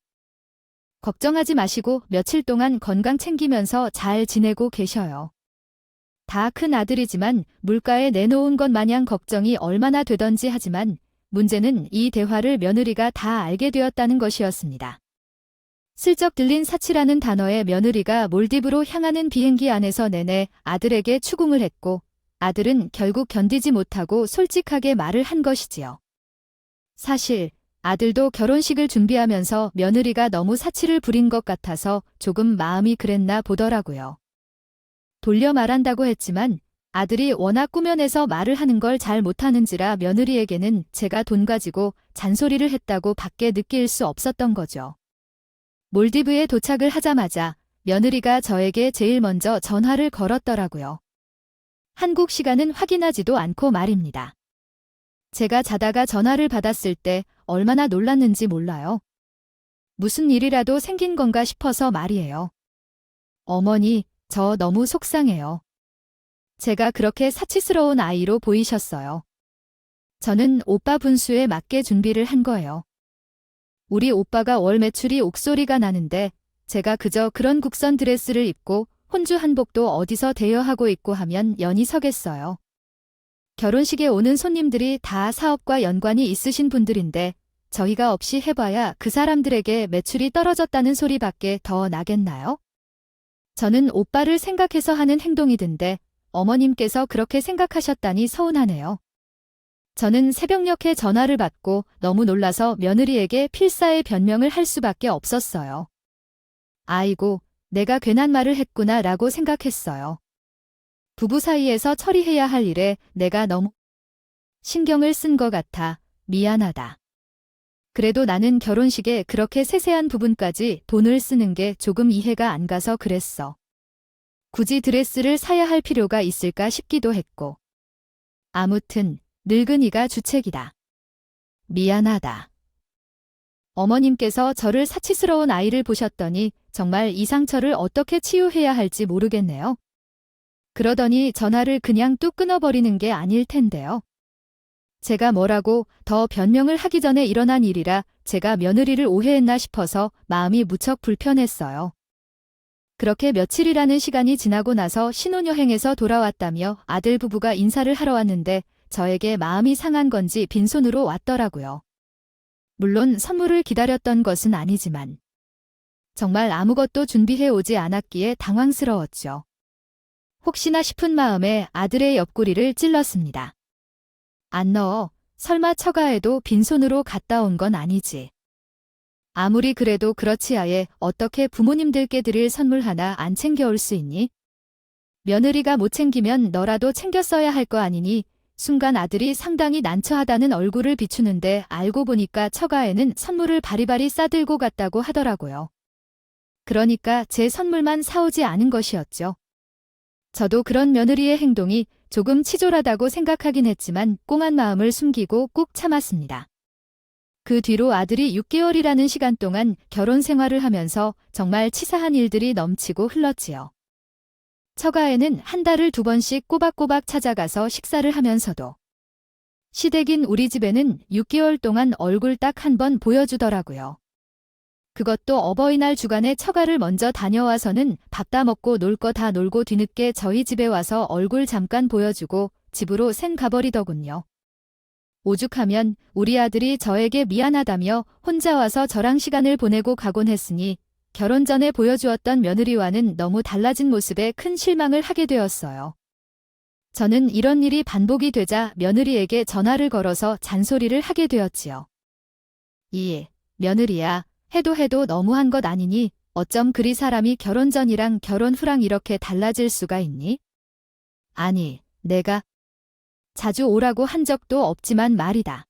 걱정하지 마시고 며칠 동안 건강 챙기면서 잘 지내고 계셔요. 다 큰 아들이지만 물가에 내놓은 것 마냥 걱정이 얼마나 되던지 하지만 문제는 이 대화를 며느리가 다 알게 되었다는 것이었습니다. 슬쩍 들린 사치라는 단어에 며느리가 몰디브로 향하는 비행기 안에서 내내 아들에게 추궁을 했고 아들은 결국 견디지 못하고 솔직하게 말을 한 것이지요. 사실 아들도 결혼식을 준비하면서 며느리가 너무 사치를 부린 것 같아서 조금 마음이 그랬나 보더라고요. 돌려 말한다고 했지만 아들이 워낙 꾸며내서 말을 하는 걸 잘 못하는지라 며느리에게는 제가 돈 가지고 잔소리를 했다고 밖에 느낄 수 없었던 거죠. 몰디브에 도착을 하자마자 며느리가 저에게 제일 먼저 전화를 걸었더라고요. 한국 시간은 확인하지도 않고 말입니다. 제가 자다가 전화를 받았을 때 얼마나 놀랐는지 몰라요. 무슨 일이라도 생긴 건가 싶어서 말이에요. 어머니, 저 너무 속상해요. 제가 그렇게 사치스러운 아이로 보이셨어요. 저는 오빠 분수에 맞게 준비를 한 거예요. 우리 오빠가 월 매출이 옥소리가 나는데 제가 그저 그런 국선 드레스를 입고 혼주 한복도 어디서 대여하고 있고 하면 연이 서겠어요. 결혼식에 오는 손님들이 다 사업과 연관이 있으신 분들인데 저희가 없이 해봐야 그 사람들에게 매출이 떨어졌다는 소리밖에 더 나겠나요? 저는 오빠를 생각해서 하는 행동이던데 어머님께서 그렇게 생각하셨다니 서운하네요. 저는 새벽녘에 전화를 받고 너무 놀라서 며느리에게 필사의 변명을 할 수밖에 없었어요. 아이고, 내가 괜한 말을 했구나 라고 생각했어요. 부부 사이에서 처리해야 할 일에 내가 너무 신경을 쓴 것 같아 미안하다. 그래도 나는 결혼식에 그렇게 세세한 부분까지 돈을 쓰는 게 조금 이해가 안 가서 그랬어. 굳이 드레스를 사야 할 필요가 있을까 싶기도 했고. 아무튼 늙은이가 주책이다. 미안하다. 어머님께서 저를 사치스러운 아이를 보셨더니 정말 이 상처를 어떻게 치유해야 할지 모르겠네요. 그러더니 전화를 그냥 뚝 끊어버리는 게 아닐 텐데요. 제가 뭐라고 더 변명을 하기 전에 일어난 일이라 제가 며느리를 오해했나 싶어서 마음이 무척 불편했어요. 그렇게 며칠이라는 시간이 지나고 나서 신혼여행에서 돌아왔다며 아들 부부가 인사를 하러 왔는데 저에게 마음이 상한 건지 빈손으로 왔더라고요. 물론 선물을 기다렸던 것은 아니지만 정말 아무것도 준비해 오지 않았기에 당황스러웠죠. 혹시나 싶은 마음에 아들의 옆구리를 찔렀습니다. 안 넣어. 설마 처가에도 빈손으로 갔다 온 건 아니지. 아무리 그래도 그렇지 아예 어떻게 부모님들께 드릴 선물 하나 안 챙겨올 수 있니? 며느리가 못 챙기면 너라도 챙겼어야 할 거 아니니 순간 아들이 상당히 난처하다는 얼굴을 비추는데 알고 보니까 처가에는 선물을 바리바리 싸들고 갔다고 하더라고요. 그러니까 제 선물만 사오지 않은 것이었죠. 저도 그런 며느리의 행동이 조금 치졸하다고 생각하긴 했지만 꽁한 마음을 숨기고 꾹 참았습니다. 그 뒤로 아들이 6개월이라는 시간 동안 결혼 생활을 하면서 정말 치사한 일들이 넘치고 흘렀지요. 처가에는 한 달을 2번씩 꼬박꼬박 찾아가서 식사를 하면서도 시댁인 우리 집에는 6개월 동안 얼굴 딱 한 번 보여주더라고요. 그것도 어버이날 주간에 처가를 먼저 다녀와서는 밥 다 먹고 놀 거 다 놀고 뒤늦게 저희 집에 와서 얼굴 잠깐 보여주고 집으로 생 가버리더군요. 오죽하면 우리 아들이 저에게 미안하다며 혼자 와서 저랑 시간을 보내고 가곤 했으니 결혼 전에 보여주었던 며느리와는 너무 달라진 모습에 큰 실망을 하게 되었어요. 저는 이런 일이 반복이 되자 며느리에게 전화를 걸어서 잔소리를 하게 되었지요. 며느리야. 해도 너무한 것 아니니 어쩜 그리 사람이 결혼 전이랑 결혼 후랑 이렇게 달라질 수가 있니? 아니, 내가 자주 오라고 한 적도 없지만 말이다.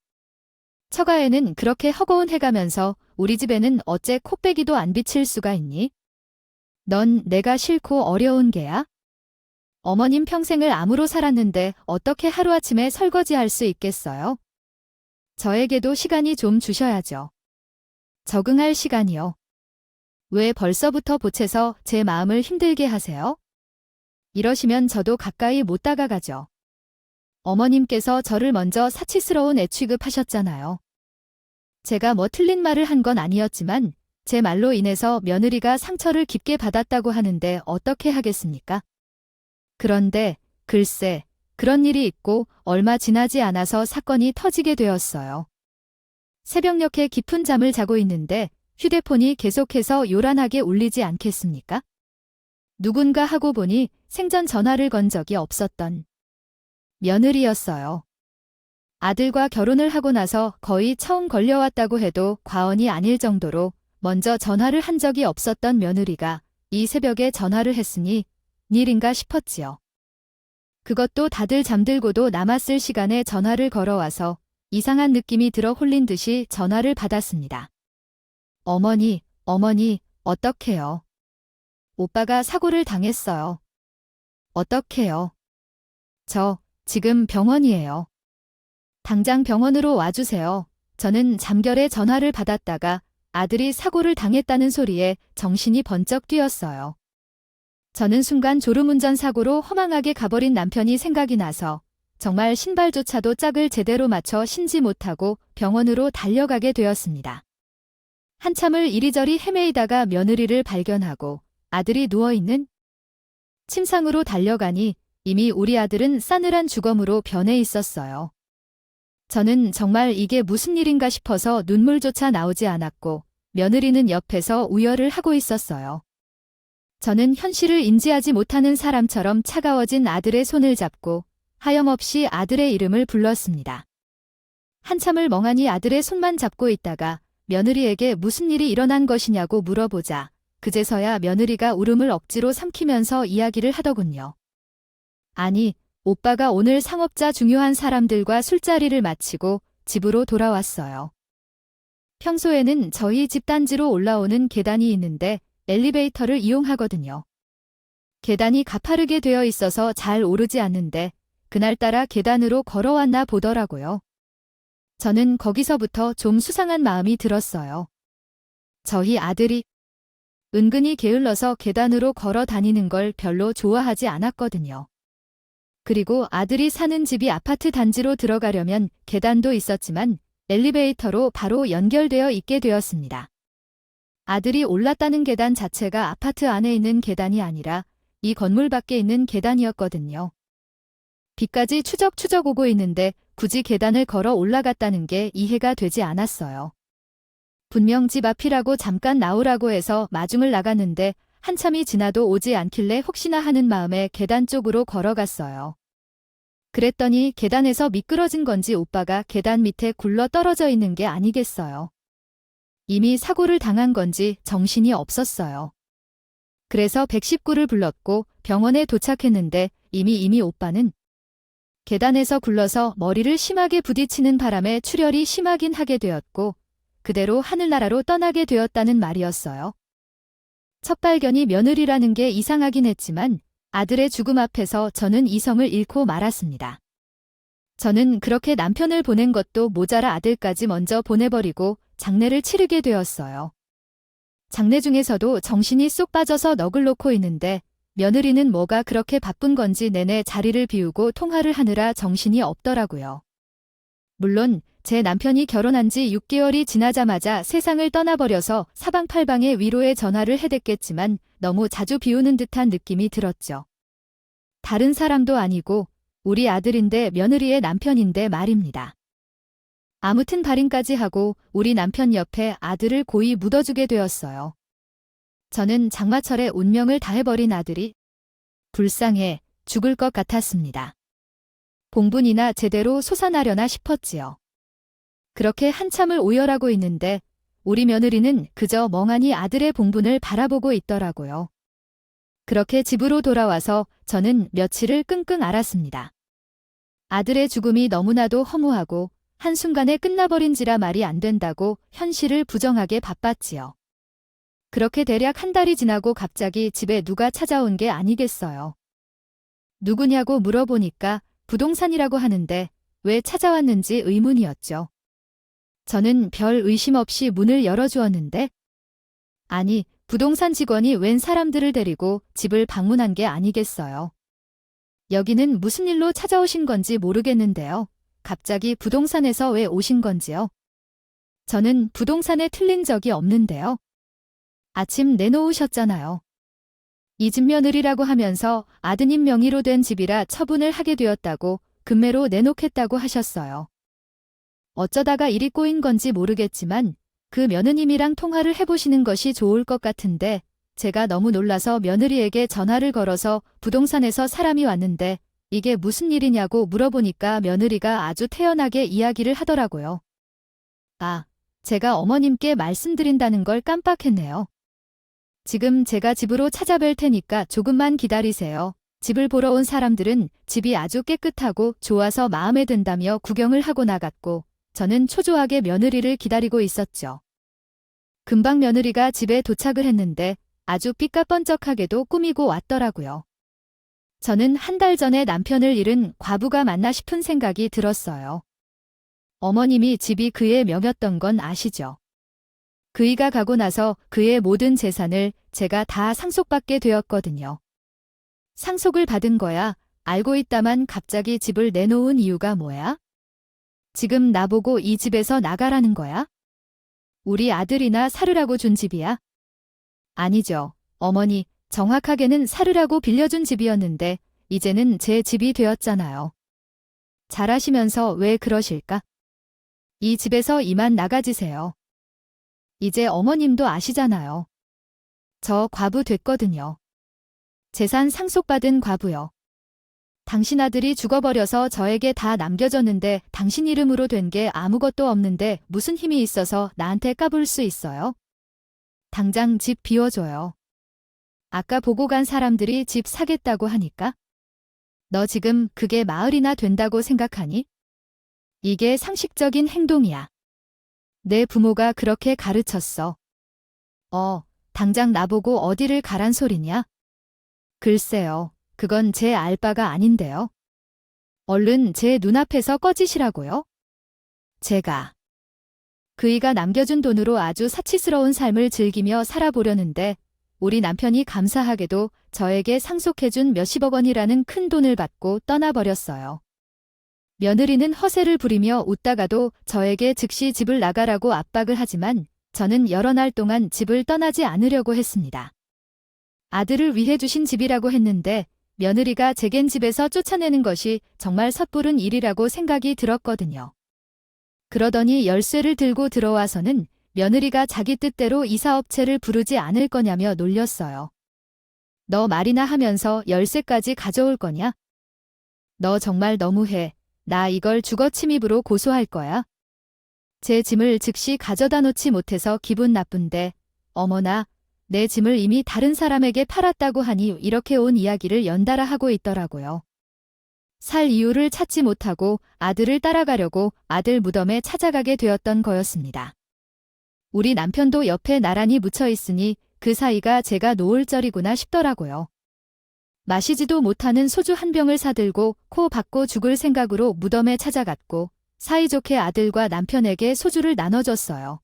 처가에는 그렇게 허거운 해가면서 우리 집에는 어째 코빼기도 안 비칠 수가 있니? 넌 내가 싫고 어려운 게야? 어머님 평생을 암으로 살았는데 어떻게 하루아침에 설거지할 수 있겠어요? 저에게도 시간이 좀 주셔야죠. 적응할 시간이요. 왜 벌써부터 보채서 제 마음을 힘들게 하세요? 이러시면 저도 가까이 못 다가가죠. 어머님께서 저를 먼저 사치스러운 애 취급하셨잖아요. 제가 뭐 틀린 말을 한 건 아니었지만 제 말로 인해서 며느리가 상처를 깊게 받았다고 하는데 어떻게 하겠습니까? 그런데 글쎄 그런 일이 있고 얼마 지나지 않아서 사건이 터지게 되었어요. 새벽녘에 깊은 잠을 자고 있는데 휴대폰이 계속해서 요란하게 울리지 않겠습니까? 누군가 하고 보니 생전 전화를 건 적이 없었던 며느리였어요. 아들과 결혼을 하고 나서 거의 처음 걸려왔다고 해도 과언이 아닐 정도로 먼저 전화를 한 적이 없었던 며느리가 이 새벽에 전화를 했으니 일인가 싶었지요. 그것도 다들 잠들고도 남았을 시간에 전화를 걸어와서 이상한 느낌이 들어 홀린 듯이 전화를 받았습니다. 어머니, 어떡해요? 오빠가 사고를 당했어요. 어떡해요? 저 지금 병원이에요. 당장 병원으로 와주세요. 저는 잠결에 전화를 받았다가 아들이 사고를 당했다는 소리에 정신이 번쩍 뛰었어요. 저는 순간 졸음운전 사고로 허망하게 가버린 남편이 생각이 나서 정말 신발조차도 짝을 제대로 맞춰 신지 못하고 병원으로 달려가게 되었습니다. 한참을 이리저리 헤매이다가 며느리를 발견하고 아들이 누워있는 침상으로 달려가니 이미 우리 아들은 싸늘한 주검으로 변해 있었어요. 저는 정말 이게 무슨 일인가 싶어서 눈물조차 나오지 않았고 며느리는 옆에서 우열을 하고 있었어요. 저는 현실을 인지하지 못하는 사람처럼 차가워진 아들의 손을 잡고 하염없이 아들의 이름을 불렀습니다. 한참을 멍하니 아들의 손만 잡고 있다가 며느리에게 무슨 일이 일어난 것이냐고 물어보자 그제서야 며느리가 울음을 억지로 삼키면서 이야기를 하더군요. 아니, 오빠가 오늘 상업자 중요한 사람들과 술자리를 마치고 집으로 돌아왔어요. 평소에는 저희 집 단지로 올라오는 계단이 있는데 엘리베이터를 이용하거든요. 계단이 가파르게 되어 있어서 잘 오르지 않는데 그날따라 계단으로 걸어왔나 보더라고요. 저는 거기서부터 좀 수상한 마음이 들었어요. 저희 아들이 은근히 게을러서 계단으로 걸어 다니는 걸 별로 좋아하지 않았거든요. 그리고 아들이 사는 집이 아파트 단지로 들어가려면 계단도 있었지만 엘리베이터로 바로 연결되어 있게 되었습니다. 아들이 올랐다는 계단 자체가 아파트 안에 있는 계단이 아니라 이 건물 밖에 있는 계단이었거든요. 비까지 추적추적 오고 있는데 굳이 계단을 걸어 올라갔다는 게 이해가 되지 않았어요. 분명 집 앞이라고 잠깐 나오라고 해서 마중을 나갔는데 한참이 지나도 오지 않길래 혹시나 하는 마음에 계단 쪽으로 걸어갔어요. 그랬더니 계단에서 미끄러진 건지 오빠가 계단 밑에 굴러 떨어져 있는 게 아니겠어요. 이미 사고를 당한 건지 정신이 없었어요. 그래서 119를 불렀고 병원에 도착했는데 이미 오빠는 계단에서 굴러서 머리를 심하게 부딪히는 바람에 출혈이 심하긴 하게 되었고 그대로 하늘나라로 떠나게 되었다는 말이었어요. 첫 발견이 며느리라는 게 이상하긴 했지만 아들의 죽음 앞에서 저는 이성을 잃고 말았습니다. 저는 그렇게 남편을 보낸 것도 모자라 아들까지 먼저 보내버리고 장례를 치르게 되었어요. 장례 중에서도 정신이 쏙 빠져서 넋을 놓고 있는데 며느리는 뭐가 그렇게 바쁜 건지 내내 자리를 비우고 통화를 하느라 정신이 없더라고요. 물론 제 남편이 결혼한 지 6개월이 지나자마자 세상을 떠나버려서 사방팔방에 위로의 전화를 해댔겠지만 너무 자주 비우는 듯한 느낌이 들었죠. 다른 사람도 아니고 우리 아들인데 며느리의 남편인데 말입니다. 아무튼 발인까지 하고 우리 남편 옆에 아들을 고이 묻어주게 되었어요. 저는 장마철에 운명을 다해버린 아들이 불쌍해 죽을 것 같았습니다. 봉분이나 제대로 솟아나려나 싶었지요. 그렇게 한참을 오열하고 있는데 우리 며느리는 그저 멍하니 아들의 봉분을 바라보고 있더라고요. 그렇게 집으로 돌아와서 저는 며칠을 끙끙 앓았습니다. 아들의 죽음이 너무나도 허무하고 한순간에 끝나버린지라 말이 안 된다고 현실을 부정하게 바빴지요. 그렇게 대략 한 달이 지나고 갑자기 집에 누가 찾아온 게 아니겠어요. 누구냐고 물어보니까 부동산이라고 하는데 왜 찾아왔는지 의문이었죠. 저는 별 의심 없이 문을 열어주었는데 아니, 부동산 직원이 웬 사람들을 데리고 집을 방문한 게 아니겠어요. 여기는 무슨 일로 찾아오신 건지 모르겠는데요. 갑자기 부동산에서 왜 오신 건지요? 저는 부동산에 틀린 적이 없는데요. 아침 내놓으셨잖아요. 이 집 며느리라고 하면서 아드님 명의로 된 집이라 처분을 하게 되었다고 금매로 내놓겠다고 하셨어요. 어쩌다가 일이 꼬인 건지 모르겠지만 그 며느님이랑 통화를 해보시는 것이 좋을 것 같은데 제가 너무 놀라서 며느리에게 전화를 걸어서 부동산에서 사람이 왔는데 이게 무슨 일이냐고 물어보니까 며느리가 아주 태연하게 이야기를 하더라고요. 아, 제가 어머님께 말씀드린다는 걸 깜빡했네요. 지금 제가 집으로 찾아뵐 테니까 조금만 기다리세요. 집을 보러 온 사람들은 집이 아주 깨끗하고 좋아서 마음에 든다며 구경을 하고 나갔고 저는 초조하게 며느리를 기다리고 있었죠. 금방 며느리가 집에 도착을 했는데 아주 삐까뻔쩍하게도 꾸미고 왔더라고요. 저는 한 달 전에 남편을 잃은 과부가 맞나 싶은 생각이 들었어요. 어머님이 집이 그의 명였던 건 아시죠? 그이가 가고 나서 그의 모든 재산을 제가 다 상속받게 되었거든요. 상속을 받은 거야. 알고 있다만 갑자기 집을 내놓은 이유가 뭐야? 지금 나보고 이 집에서 나가라는 거야? 우리 아들이나 살으라고 준 집이야? 아니죠. 어머니, 정확하게는 살으라고 빌려준 집이었는데 이제는 제 집이 되었잖아요. 잘하시면서 왜 그러실까? 이 집에서 이만 나가지세요. 이제 어머님도 아시잖아요. 저 과부 됐거든요. 재산 상속받은 과부요. 당신 아들이 죽어버려서 저에게 다 남겨졌는데 당신 이름으로 된 게 아무것도 없는데 무슨 힘이 있어서 나한테 까불 수 있어요? 당장 집 비워줘요. 아까 보고 간 사람들이 집 사겠다고 하니까? 너 지금 그게 마을이나 된다고 생각하니? 이게 상식적인 행동이야. 내 부모가 그렇게 가르쳤어. 당장 나보고 어디를 가란 소리냐? 글쎄요, 그건 제 알 바가 아닌데요. 얼른 제 눈앞에서 꺼지시라고요? 제가 그이가 남겨준 돈으로 아주 사치스러운 삶을 즐기며 살아보려는데 우리 남편이 감사하게도 저에게 상속해준 몇십억 원이라는 큰 돈을 받고 떠나버렸어요. 며느리는 허세를 부리며 웃다가도 저에게 즉시 집을 나가라고 압박을 하지만 저는 여러 날 동안 집을 떠나지 않으려고 했습니다. 아들을 위해 주신 집이라고 했는데 며느리가 제겐 집에서 쫓아내는 것이 정말 섣부른 일이라고 생각이 들었거든요. 그러더니 열쇠를 들고 들어와서는 며느리가 자기 뜻대로 이사업체를 부르지 않을 거냐며 놀렸어요. 너 말이나 하면서 열쇠까지 가져올 거냐? 너 정말 너무해. 나 이걸 주거 침입으로 고소할 거야. 제 짐을 즉시 가져다 놓지 못해서 기분 나쁜데 어머나 내 짐을 이미 다른 사람에게 팔았다고 하니 이렇게 온 이야기를 연달아 하고 있더라고요. 살 이유를 찾지 못하고 아들을 따라가려고 아들 무덤에 찾아가게 되었던 거였습니다. 우리 남편도 옆에 나란히 묻혀 있으니 그 사이가 제가 노을절이구나 싶더라고요. 마시지도 못하는 소주 한 병을 사들고 코 박고 죽을 생각으로 무덤에 찾아갔고 사이좋게 아들과 남편에게 소주를 나눠줬어요.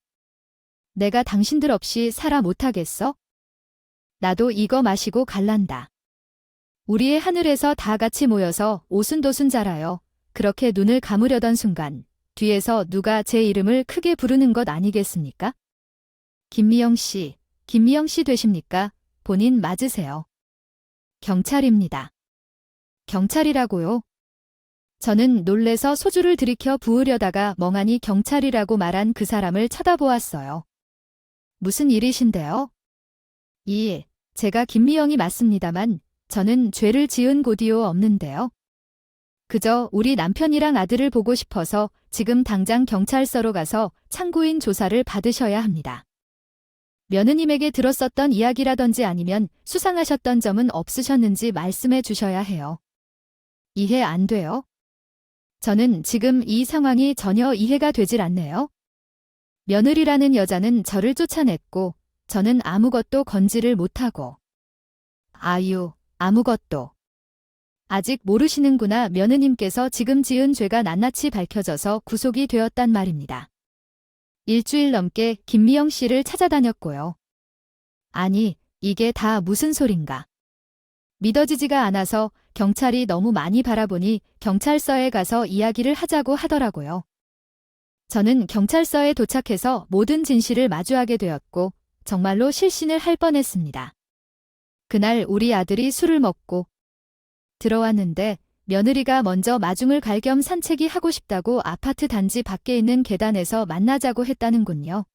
내가 당신들 없이 살아 못하겠어? 나도 이거 마시고 갈란다. 우리의 하늘에서 다 같이 모여서 오순도순 자라요. 그렇게 눈을 감으려던 순간 뒤에서 누가 제 이름을 크게 부르는 것 아니겠습니까? 김미영 씨 되십니까? 본인 맞으세요. 경찰입니다. 경찰이라고요? 저는 놀래서 소주를 들이켜 부으려다가 멍하니 경찰이라고 말한 그 사람을 쳐다보았어요. 무슨 일이신데요? 제가 김미영이 맞습니다만 저는 죄를 지은 곳이요 없는데요. 그저 우리 남편이랑 아들을 보고 싶어서 지금 당장 경찰서로 가서 참고인 조사를 받으셔야 합니다. 며느님에게 들었었던 이야기라든지 아니면 수상하셨던 점은 없으셨는지 말씀해 주셔야 해요. 이해 안 돼요? 저는 지금 이 상황이 전혀 이해가 되질 않네요. 며느리라는 여자는 저를 쫓아냈고 저는 아무것도 건지를 못하고 아무것도. 아직 모르시는구나. 며느님께서 지금 지은 죄가 낱낱이 밝혀져서 구속이 되었단 말입니다. 일주일 넘게 김미영 씨를 찾아다녔고요. 아니, 이게 다 무슨 소린가. 믿어지지가 않아서 경찰이 너무 많이 바라보니 경찰서에 가서 이야기를 하자고 하더라고요. 저는 경찰서에 도착해서 모든 진실을 마주하게 되었고 정말로 실신을 할 뻔했습니다. 그날 우리 아들이 술을 먹고 들어왔는데 며느리가 먼저 마중을 갈 겸 산책이 하고 싶다고 아파트 단지 밖에 있는 계단에서 만나자고 했다는군요.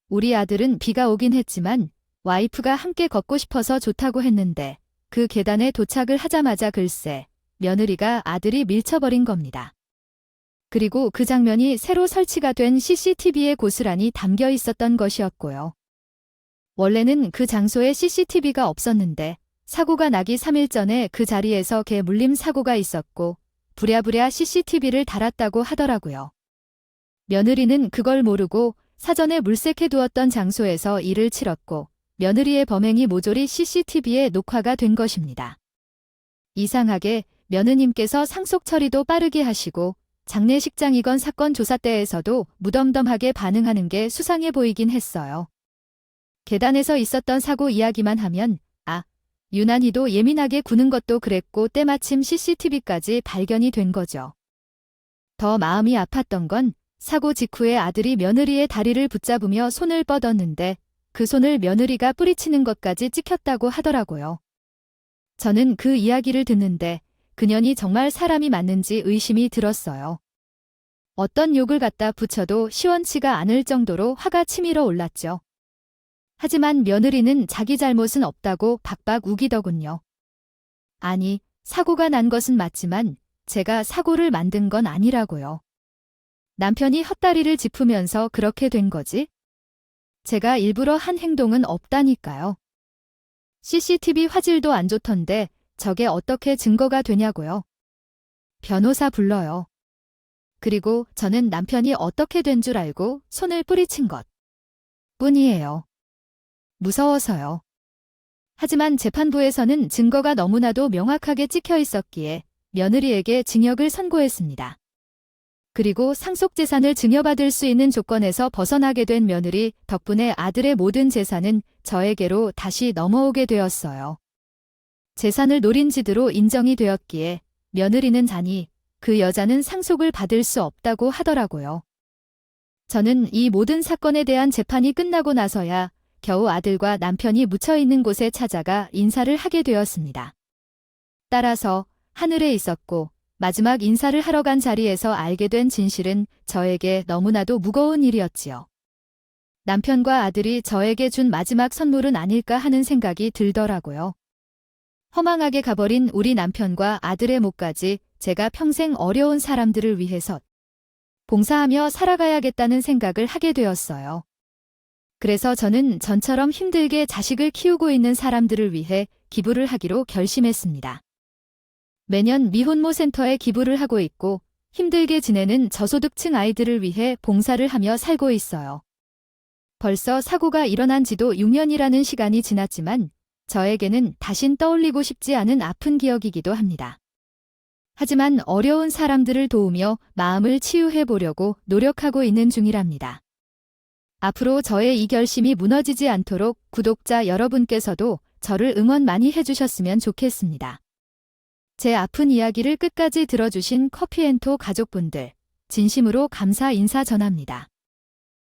우리 아들은 비가 오긴 했지만 와이프가 함께 걷고 싶어서 좋다고 했는데 그 계단에 도착을 하자마자 글쎄 며느리가 아들이 밀쳐버린 겁니다. 그리고 그 장면이 새로 설치가 된 CCTV에 고스란히 담겨 있었던 것이었고요. 원래는 그 장소에 CCTV가 없었는데 사고가 나기 3일 전에 그 자리에서 개 물림 사고가 있었고 부랴부랴 CCTV를 달았다고 하더라고요. 며느리는 그걸 모르고 사전에 물색해 두었던 장소에서 일을 치렀고 며느리의 범행이 모조리 CCTV에 녹화가 된 것입니다. 이상하게 며느님께서 상속 처리도 빠르게 하시고 장례식장이건 사건 조사 때에서도 무덤덤하게 반응하는 게 수상해 보이긴 했어요. 계단에서 있었던 사고 이야기만 하면 유난히도 예민하게 구는 것도 그랬고 때마침 CCTV까지 발견이 된 거죠. 더 마음이 아팠던 건 사고 직후에 아들이 며느리의 다리를 붙잡으며 손을 뻗었는데 그 손을 며느리가 뿌리치는 것까지 찍혔다고 하더라고요. 저는 그 이야기를 듣는데 그년이 정말 사람이 맞는지 의심이 들었어요. 어떤 욕을 갖다 붙여도 시원치가 않을 정도로 화가 치밀어 올랐죠. 하지만 며느리는 자기 잘못은 없다고 박박 우기더군요. 아니, 사고가 난 것은 맞지만 제가 사고를 만든 건 아니라고요. 남편이 헛다리를 짚으면서 그렇게 된 거지? 제가 일부러 한 행동은 없다니까요. CCTV 화질도 안 좋던데 저게 어떻게 증거가 되냐고요. 변호사 불러요. 그리고 저는 남편이 어떻게 된 줄 알고 손을 뿌리친 것 뿐이에요. 무서워서요. 하지만 재판부에서는 증거가 너무나도 명확하게 찍혀 있었기에 며느리에게 징역을 선고했습니다. 그리고 상속재산을 증여받을 수 있는 조건에서 벗어나게 된 며느리 덕분에 아들의 모든 재산은 저에게로 다시 넘어오게 되었어요. 재산을 노린 지드로 인정이 되었기에 며느리는 자니 그 여자는 상속을 받을 수 없다고 하더라고요. 저는 이 모든 사건에 대한 재판이 끝나고 나서야 겨우 아들과 남편이 묻혀있는 곳에 찾아가 인사를 하게 되었습니다. 따라서 하늘에 있었고 마지막 인사를 하러 간 자리에서 알게 된 진실은 저에게 너무나도 무거운 일이었지요. 남편과 아들이 저에게 준 마지막 선물은 아닐까 하는 생각이 들더라고요. 허망하게 가버린 우리 남편과 아들의 몫까지 제가 평생 어려운 사람들을 위해서 봉사하며 살아가야겠다는 생각을 하게 되었어요. 그래서 저는 전처럼 힘들게 자식을 키우고 있는 사람들을 위해 기부를 하기로 결심했습니다. 매년 미혼모 센터에 기부를 하고 있고 힘들게 지내는 저소득층 아이들을 위해 봉사를 하며 살고 있어요. 벌써 사고가 일어난 지도 6년이라는 시간이 지났지만 저에게는 다신 떠올리고 싶지 않은 아픈 기억이기도 합니다. 하지만 어려운 사람들을 도우며 마음을 치유해 보려고 노력하고 있는 중이랍니다. 앞으로 저의 이 결심이 무너지지 않도록 구독자 여러분께서도 저를 응원 많이 해주셨으면 좋겠습니다. 제 아픈 이야기를 끝까지 들어주신 커피앤토 가족분들, 진심으로 감사 인사 전합니다.